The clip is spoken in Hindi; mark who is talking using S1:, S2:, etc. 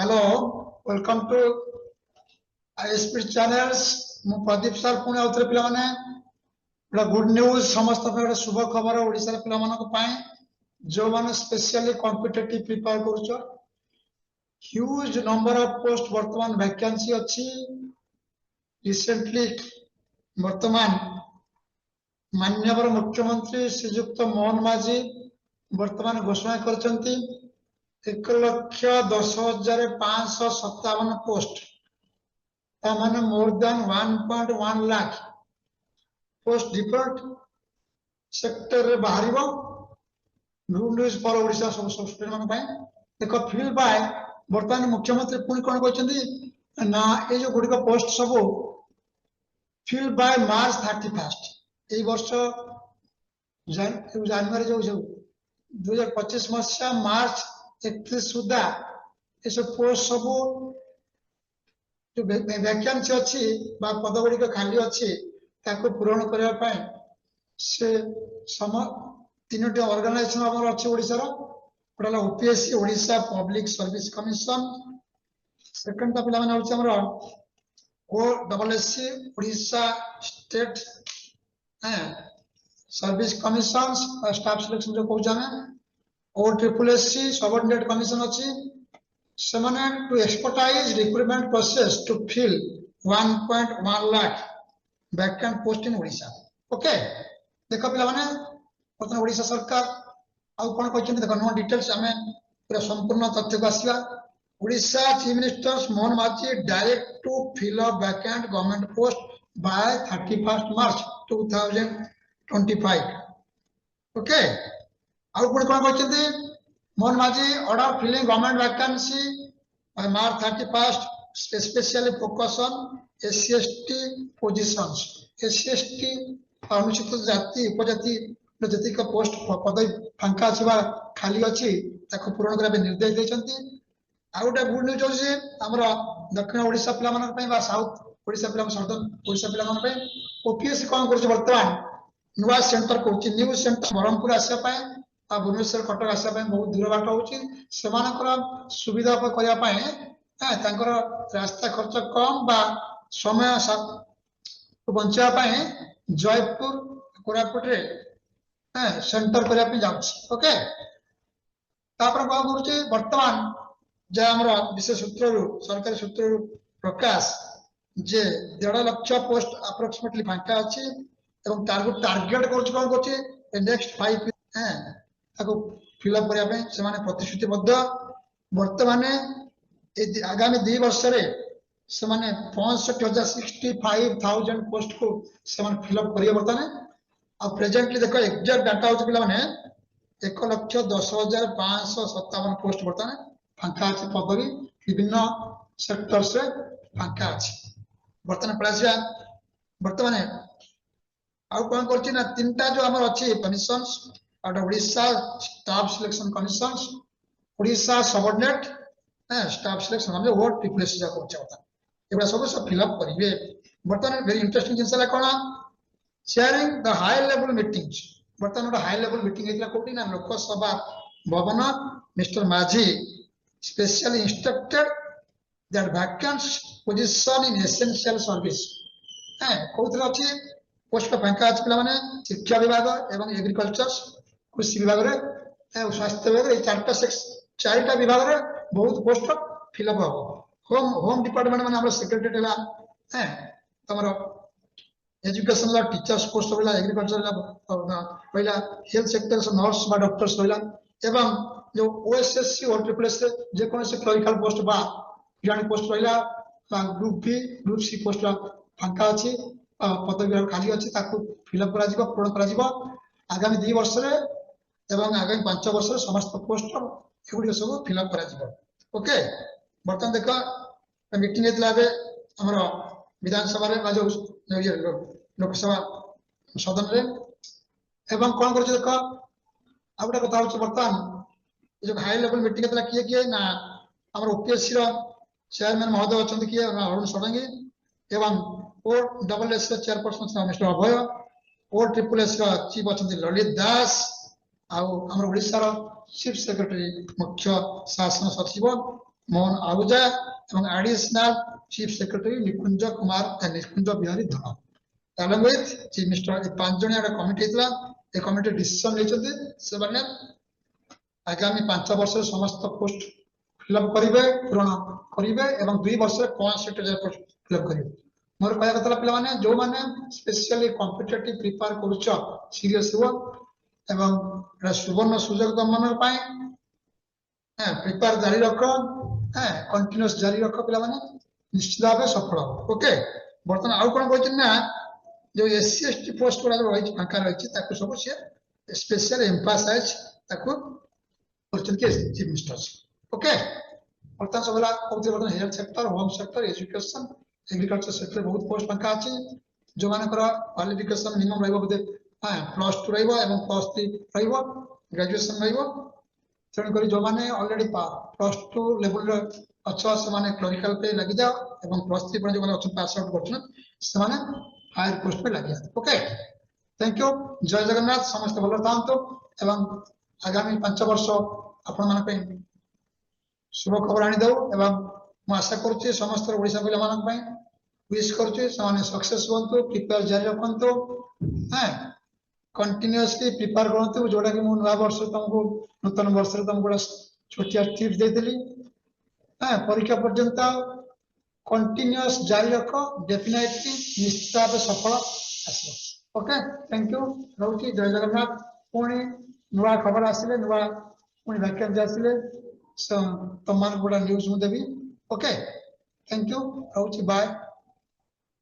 S1: Hello, welcome to ISP channels. मु प्रदीप सर पुणे आउथरे पिला माने बड़ा गुड न्यूज समस्त पे शुभ खबर ओडिसा रे पिला मानक पाए जो माने स्पेशली कॉम्पिटिटिव प्रिपेयर करछो ह्यूज नंबर ऑफ पोस्ट वर्तमान वैकेंसी अछि रिसेंटली वर्तमान माननीय मुख्यमंत्री श्रीयुक्त मोहन माझी वर्तमान घोषणा करछंती 1,10,557 पोस्ट माने more than 1.1 lakh post different sector रे बाहरिबो गुड न्यूज फॉर ओडिसा सब स्टूडेंट मन पाए देखो फिल बाय वर्तमान मुख्यमंत्री पुणी कोन कहचंदी ना ए जो गुडी को पोस्ट सब फिल बाय मार्च 31 ए वर्ष जनवरी जो 2025 मसिया मार्च 31 सुधा ये सब पोस्ट सब जो वैकेंसी अच्छी पद गुड़िक खाली अच्छी पूरण करने से सम तीनोटी ऑर्गेनाइजेशन आम अच्छी ओडिशार गोटे OPSC Odisha public service commission second टा पिला माने होची हमर OWSC Odisha state service commission staff selection जो कहू जाने और ट्रिपलएससी सबऑर्डिनेट कमिशन अच्छी semane to expertise recruitment process to fill 1.1 lakh vacant post in Odisha. Okay, देखो पिला माने वर्तमान ओडिशा सरकार आउ कोन कहछन देखो नो डिटेल्स हमें पूरा संपूर्ण तथ्य को आसीबा Odisha chief minister Mohan Majhi direct to fill a vacant government post by 31st March 2025. Okay, आउ कोन कहछन Mohan Majhi order filling government vacancy by March 31st especially focus on SC/ST positions SC/ST अनुसूचित जाति उपजाति जति का पोस्ट पद फांका अछि बा खाली अछि ताको पूर्ण करबे निर्देश दैछंती आ गोटे गुड न्यूज होछि हमर दक्षिण ओडिशा पिला मानक पई बा साउथ ओडिशा पिला साउथर्न ओडिशा पिला मानक पई ओपीएससी कोन करछ वर्तमान नुवा सेंटर करछि न्यू सेंटर बरहमपुर आसे पई आ भुवनेश्वर कटक आसा बहुत दूर बाट होची सुविधा करने रास्ता खर्च कम बा समय बचा जयपुर कोरापुट रे सेंटर करने जाऊँगी ओके कौन कर वर्तमान जहाँ विशेष सूत्र सरकारी सूत्र प्रकाश जे 1.5 लाख पोस्ट अप्रोक्सीमेटली फांका अच्छी टार्गेट कर नेक्स्ट 5 फिलअप करने प्रतिश्रुतिबद्ध वर्तमान आगामी 2 वर्ष से 65,000 पोस्ट को फिलअप करेंगे वर्तमान आ प्रेजेंटली देखो एग्जैक्ट डाटा हो पे 1,10,557 पोस्ट वर्तमान फांका अच्छे पदवी विभिन्न सेक्टर से फांका अच्छी वर्तमान पड़ा वर्तमान आउ कौन कर 3टा जो आम अच्छी commission Odisha staff selection commission Odisha subordinate staff selection हम वो ट्रिपलएससी जा एगुड़ा सब फिलअप करेंगे बर्तमान वेरी इंटरेस्टिंग जिनस कौन sharing the high level meetings बर्तमान गोटे हाई लेवल मीटिंग होता कौटी ना लोकसभा भवन मिस्टर माझी specially instructed that vacant position in essential service कौन अच्छी पोस्ट फांका अच्छी पे शिक्षा विभाग एवं एग्रीकल्चर कृषि विभाग रे स्वास्थ्य विभाग 4टा विभाग रे बहुत पोस्ट फिलअप हम होम डिपार्टमेंट माने सेक्रेटरी है तमर एजुकेशन ला टीचर्स पोस्ट होला एग्रीकल्चर ला पहिला हेल्थ सेक्टर से नर्स बा डॉक्टर्स होला एवं जो ओएसएससी और ट्रिपलएस जे कोन से क्लरिकल पोस्ट बा जानी पोस्ट होला group B group C post फांका अछि पदवी खाली अछि ताकू फिलअप करा जिवो पूर्ण करा जिवो आगामी 2 वर्ष रे एवं आगामी 5 वर्ष समस्त पोस्ट एगुड़ी सब फिलअप करा ओके बर्तमान देख मीटिंग होता विधानसभा लोकसभा सदन रे एवं कौन कर देख आ गोटे कथा बर्तमान जो हाई लेवल मीटिंग होता किए किए ना आम ओपीएससी चेयरमैन महोदय अच्छा किए अरुण षडंगी एवं ओडब्ल्यूएससी चेयरपर्सन मिस्टर अभय ओ ट्रिपलएससी चीफ अच्छा ललित दास आम ओडिशार चीफ सेक्रेटरी मुख्य शासन सचिव मोहन आहूजा एवं एडिशनल चीफ सेक्रेटरी निकुंज कुमार निकुंज बिहारी धन along with chief minister ए पांच जण यार कमिटी हेतला ए कमिटी डिसीजन लेचते से माने आगामी 5 वर्ष समस्त पोस्ट फिलअप करिवे पूर्ण करिवे एवं 2 वर्ष 65 पोस्ट फिलअप करिवे मोर कहया कतला पिला माने जो माने स्पेशली कॉम्पिटिटिव प्रिपेयर करूछ सीरियस हो एवं सुवर्ण सुजोग तम मन पाए प्रिपेयर जारी रख कंटीन्यूअस जारी रख पिला माने निश्चित भाव सफल ओके बर्तमान आउ कोन कहै ना जो एससी एसटी पोस्ट गुड़ा रही फांका रही सब सी special emphasize chief minister okay बर्तमान सब health sector home sector education agriculture sector बहुत पोस्ट फांका अच्छी जो मान क्वालिफिकेशन मिनिमम बोधे +2 +3 ग्रेजुएशन तेणुक जो मैंने अलरेडी +2 लेवल अच्छा से क्लरिकल पे लगी जाओ +3 जो मैंने पास आउट कर हायर पोस्ट पे लगे ओके थैंक यू जय जगन्नाथ समस्त भल था एवं आगामी 5 वर्ष आपण मान शुभ खबर आनी दो एवं मु आशा करुच्ची समस्त ओडिशा पिला मान विश करुच्ची से सक्सेस हुंतु प्रिपेयर जारी रखंतु कंटिन्यूअसली प्रिपेयर करंतु जोटा कि मु नवा वर्ष तुमको नूतन वर्ष तुमको छोटिया टिप्स देतली परीक्षा पर्यंत कंटिन्यूअस जारी रख डेफिनेटली निश्चित भाव सफल आसो ओके थैंक यू रोची जय जगन्नाथ पुणी नुआ खबर आसिले नुआ पुणी वैकेंसी आसिले तुम मान गुड़ा न्यूज मु देबी ओके थैंक यू रोची बाय।